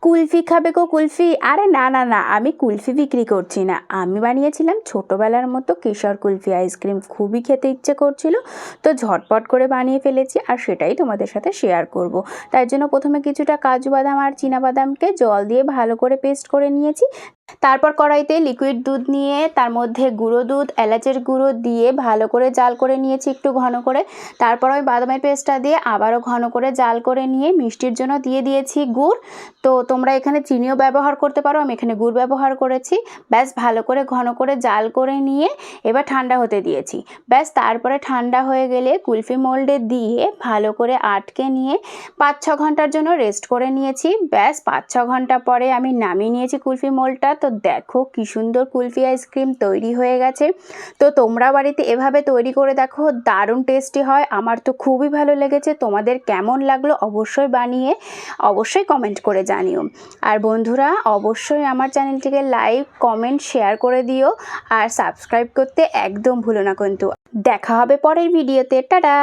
কুলফি খাবে গো কুলফি? আরে না না না, আমি কুলফি বিক্রি করছি না, আমি বানিয়েছিলাম ছোটোবেলার মতো কেশর কুলফি আইসক্রিম। খুবই খেতে ইচ্ছে করছিল, তো ঝটপট করে বানিয়ে ফেলেছি আর সেটাই তোমাদের সাথে শেয়ার করব। তাই জন্য প্রথমে কিছুটা কাজু বাদাম আর চীনাবাদামকে জল দিয়ে ভালো করে পেস্ট করে নিয়েছি। তারপর কড়াইতে লিকুইড দুধ নিয়ে তার মধ্যে গুঁড়ো দুধ, এলাচের গুঁড়ো দিয়ে ভালো করে জাল করে নিয়েছি একটু ঘন করে। তারপর ওই বাদামের পেস্টটা দিয়ে আবারও ঘন করে জাল করে নিয়ে মিষ্টির জন্য দিয়ে দিয়েছি গুড়। তো তোমরা এখানে চিনিও ব্যবহার করতে পারো, আমি এখানে গুড় ব্যবহার করেছি। ব্যাস ভালো করে ঘন করে জাল করে নিয়ে এবার ঠান্ডা হতে দিয়েছি। ব্যাস তারপরে ঠান্ডা হয়ে গেলে কুলফি মোল্ডে দিয়ে ভালো করে আটকে নিয়ে 5-6 ঘন্টার জন্য রেস্ট করে নিয়েছি। ব্যাস 5-6 ঘন্টা পরে আমি নামিয়ে নিয়েছি কুলফি মোল্ডটা। তো দেখো কি সুন্দর কুলফি আইসক্রিম তৈরি হয়ে গেছে। তো তোমরা বাড়িতে এভাবে তৈরি করে দেখো, দারুণ টেস্টি হয়। আমার তো খুবই ভালো লেগেছে। তোমাদের কেমন লাগলো অবশ্যই বানিয়ে অবশ্যই কমেন্ট করে জানিও। আর বন্ধুরা অবশ্যই আমার চ্যানেলটিকে লাইক, কমেন্ট, শেয়ার করে দিও আর সাবস্ক্রাইব করতে একদম ভুলো না কিন্তু। দেখা হবে পরের ভিডিওতে। টাটা।